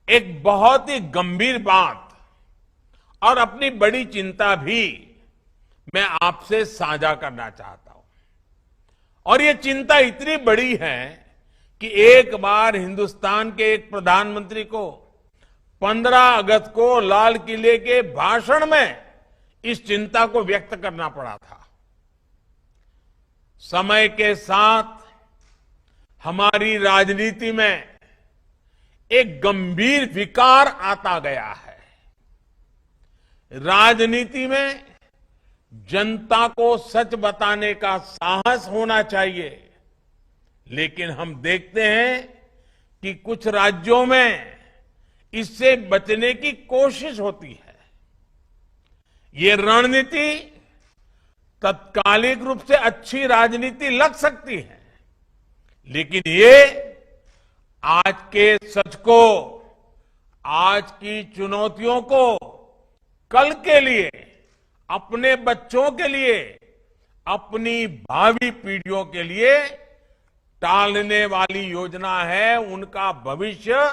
एक बहुत ही गंभीर बात और अपनी बड़ी चिंता भी मैं आपसे साझा करना चाहता हूं। और ये चिंता इतनी बड़ी है कि एक बार हिंदुस्तान के एक प्रधानमंत्री को 15 अगस्त को लाल किले के भाषण में इस चिंता को व्यक्त करना पड़ा था। समय के साथ हमारी राजनीति में एक गंभीर विकार आता गया है। राजनीति में जनता को सच बताने का साहस होना चाहिए, लेकिन हम देखते हैं कि कुछ राज्यों में इससे बचने की कोशिश होती है। ये रणनीति तत्कालिक रूप से अच्छी राजनीति लग सकती है, लेकिन ये आज के सच को, आज की चुनौतियों को कल के लिए, अपने बच्चों के लिए, अपनी भावी पीढ़ियों के लिए टालने वाली योजना है। उनका भविष्य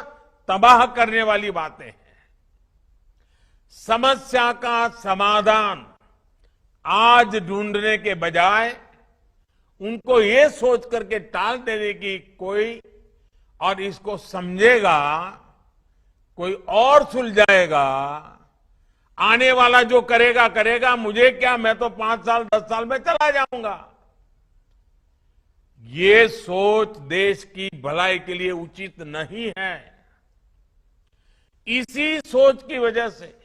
तबाह करने वाली बातें हैं। समस्या का समाधान आज ढूंढने के बजाय उनको ये सोच करके टाल देने की कोई, और इसको समझेगा कोई और सुलझाएगा, आने वाला जो करेगा करेगा, मुझे क्या, मैं तो 5 साल 10 साल में चला जाऊंगा। ये सोच देश की भलाई के लिए उचित नहीं है। इसी सोच की वजह से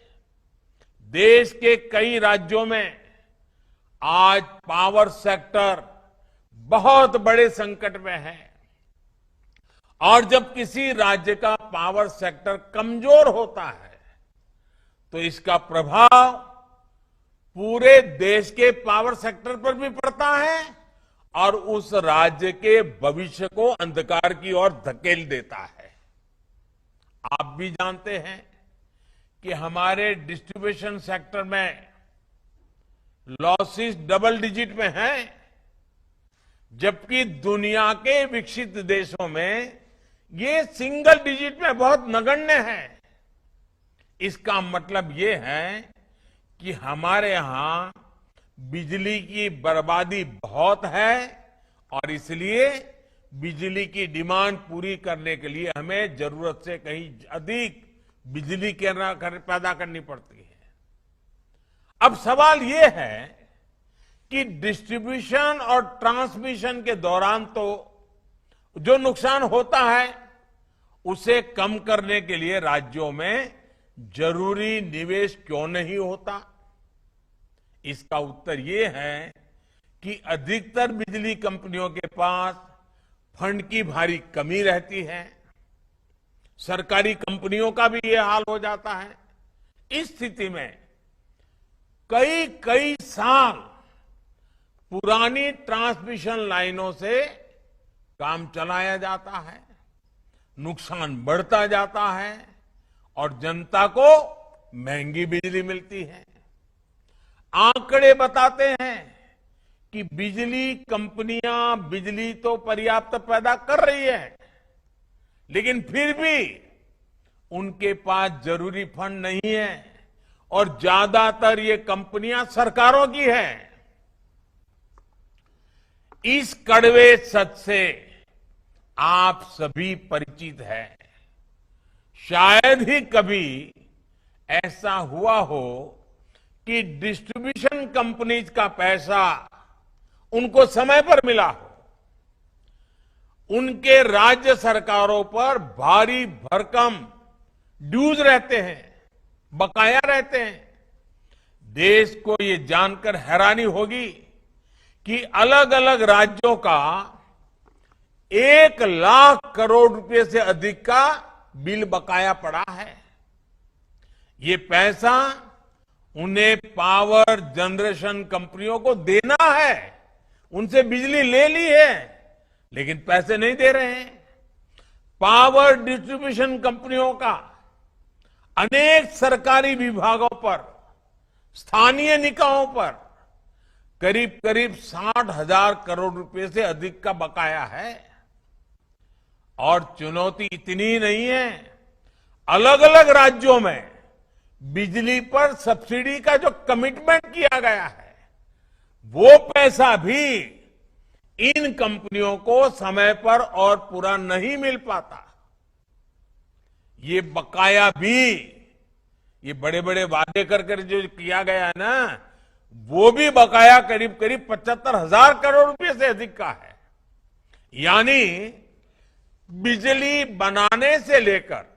देश के कई राज्यों में आज पावर सेक्टर बहुत बड़े संकट में है। और जब किसी राज्य का पावर सेक्टर कमजोर होता है तो इसका प्रभाव पूरे देश के पावर सेक्टर पर भी पड़ता है और उस राज्य के भविष्य को अंधकार की ओर धकेल देता है। आप भी जानते हैं कि हमारे डिस्ट्रीब्यूशन सेक्टर में लॉसेस डबल डिजिट में हैं, जबकि दुनिया के विकसित देशों में ये सिंगल डिजिट में बहुत नगण्य है। इसका मतलब ये है कि हमारे यहां बिजली की बर्बादी बहुत है और इसलिए बिजली की डिमांड पूरी करने के लिए हमें जरूरत से कहीं अधिक बिजली पैदा करनी पड़ती है। अब सवाल ये है कि डिस्ट्रीब्यूशन और ट्रांसमिशन के दौरान तो जो नुकसान होता है उसे कम करने के लिए राज्यों में जरूरी निवेश क्यों नहीं होता? इसका उत्तर ये है कि अधिकतर बिजली कंपनियों के पास फंड की भारी कमी रहती है। सरकारी कंपनियों का भी ये हाल हो जाता है। इस स्थिति में कई कई साल पुरानी ट्रांसमिशन लाइनों से काम चलाया जाता है, नुकसान बढ़ता जाता है और जनता को महंगी बिजली मिलती है। आंकड़े बताते हैं कि बिजली कंपनियां बिजली तो पर्याप्त पैदा कर रही है, लेकिन फिर भी उनके पास जरूरी फंड नहीं है और ज्यादातर ये कंपनियां सरकारों की है। इस कड़वे सच से आप सभी परिचित हैं। शायद ही कभी ऐसा हुआ हो कि डिस्ट्रीब्यूशन कंपनीज का पैसा उनको समय पर मिला हो। उनके राज्य सरकारों पर भारी भरकम ड्यूज रहते हैं, बकाया रहते हैं। देश को ये जानकर हैरानी होगी कि अलग अलग राज्यों का 1 लाख करोड़ रुपए से अधिक का बिल बकाया पड़ा है। ये पैसा उन्हें पावर जनरेशन कंपनियों को देना है। उनसे बिजली ले ली है, लेकिन पैसे नहीं दे रहे हैं। पावर डिस्ट्रीब्यूशन कंपनियों का अनेक सरकारी विभागों पर, स्थानीय निकायों पर करीब करीब 60,000 करोड़ रुपए से अधिक का बकाया है। और चुनौती इतनी नहीं है, अलग अलग राज्यों में बिजली पर सब्सिडी का जो कमिटमेंट किया गया है, वो पैसा भी इन कंपनियों को समय पर और पूरा नहीं मिल पाता। ये बकाया भी, ये बड़े बड़े वादे कर जो किया गया है ना, वो भी बकाया करीब करीब 75,000 करोड़ रुपए से अधिक का है। यानी बिजली बनाने से लेकर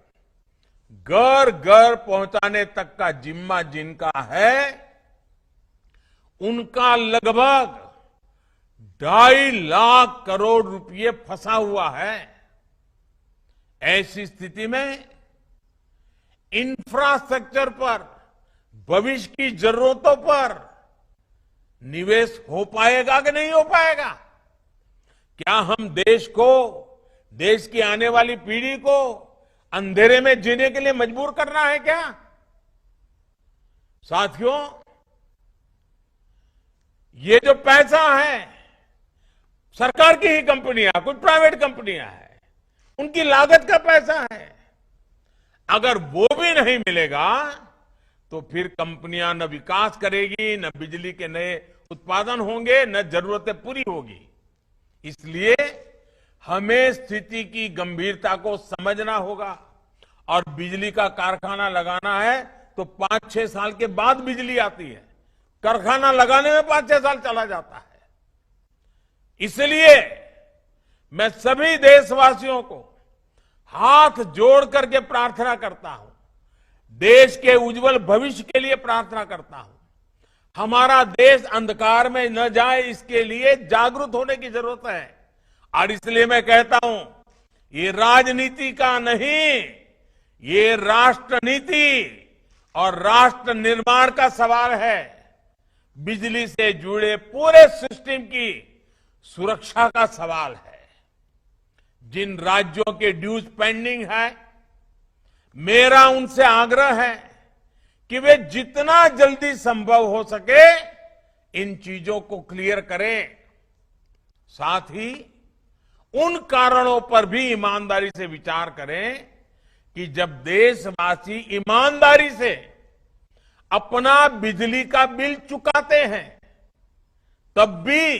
घर घर पहुंचाने तक का जिम्मा जिनका है, उनका लगभग 2.5 लाख करोड़ रुपए फंसा हुआ है। ऐसी स्थिति में इंफ्रास्ट्रक्चर पर, भविष्य की जरूरतों पर निवेश हो पाएगा कि नहीं हो पाएगा? क्या हम देश को, देश की आने वाली पीढ़ी को अंधेरे में जीने के लिए मजबूर करना है क्या? साथियों, ये जो पैसा है, सरकार की ही कंपनियां, कुछ प्राइवेट कंपनियां हैं, उनकी लागत का पैसा है। अगर वो भी नहीं मिलेगा तो फिर कंपनियां न विकास करेगी, न बिजली के नए उत्पादन होंगे, न जरूरतें पूरी होगी। इसलिए हमें स्थिति की गंभीरता को समझना होगा और बिजली का कारखाना लगाना है तो 5-6 साल के बाद बिजली आती है, कारखाना लगाने में 5-6 साल चला जाता है। इसलिए मैं सभी देशवासियों को हाथ जोड़ करके प्रार्थना करता हूं, देश के उज्जवल भविष्य के लिए प्रार्थना करता हूं। हमारा देश अंधकार में न जाए, इसके लिए जागरूक होने की जरूरत है। और इसलिए मैं कहता हूं, ये राजनीति का नहीं, ये राष्ट्र नीति और राष्ट्र निर्माण का सवाल है। बिजली से जुड़े पूरे सिस्टम की सुरक्षा का सवाल है। जिन राज्यों के ड्यूज पेंडिंग है, मेरा उनसे आग्रह है कि वे जितना जल्दी संभव हो सके इन चीजों को क्लियर करें। साथ ही उन कारणों पर भी ईमानदारी से विचार करें कि जब देशवासी ईमानदारी से अपना बिजली का बिल चुकाते हैं, तब भी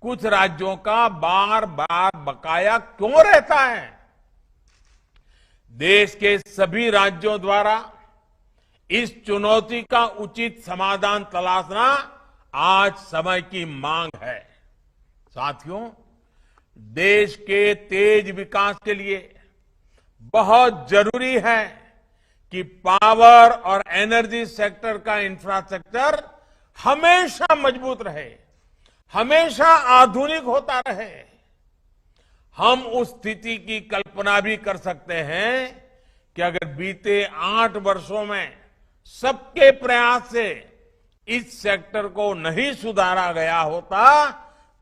कुछ राज्यों का बार बार बकाया क्यों रहता है? देश के सभी राज्यों द्वारा इस चुनौती का उचित समाधान तलाशना आज समय की मांग है। साथियों, देश के तेज विकास के लिए बहुत जरूरी है कि पावर और एनर्जी सेक्टर का इंफ्रास्ट्रक्चर हमेशा मजबूत रहे, हमेशा आधुनिक होता रहे। हम उस स्थिति की कल्पना भी कर सकते हैं कि अगर बीते 8 वर्षों में सबके प्रयास से इस सेक्टर को नहीं सुधारा गया होता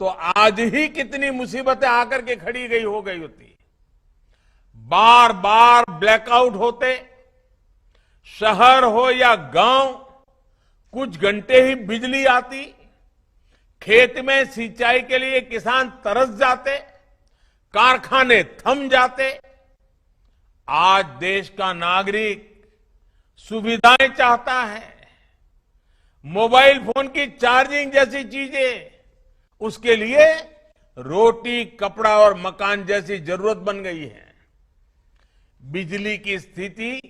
तो आज ही कितनी मुसीबतें आकर के खड़ी हो गई होती। बार बार ब्लैकआउट होते, शहर हो या गांव, कुछ घंटे ही बिजली आती, खेत में सिंचाई के लिए किसान तरस जाते, कारखाने थम जाते। आज देश का नागरिक सुविधाएं चाहता है, मोबाइल फोन की चार्जिंग जैसी चीजें, उसके लिए रोटी, कपड़ा और मकान जैसी जरूरत बन गई है। बिजली की स्थिति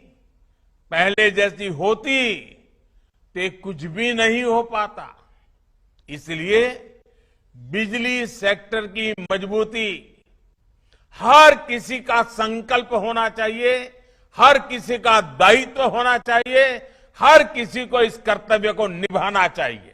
पहले जैसी होती तो कुछ भी नहीं हो पाता। इसलिए बिजली सेक्टर की मजबूती हर किसी का संकल्प होना चाहिए, हर किसी का दायित्व होना चाहिए, हर किसी को इस कर्तव्य को निभाना चाहिए।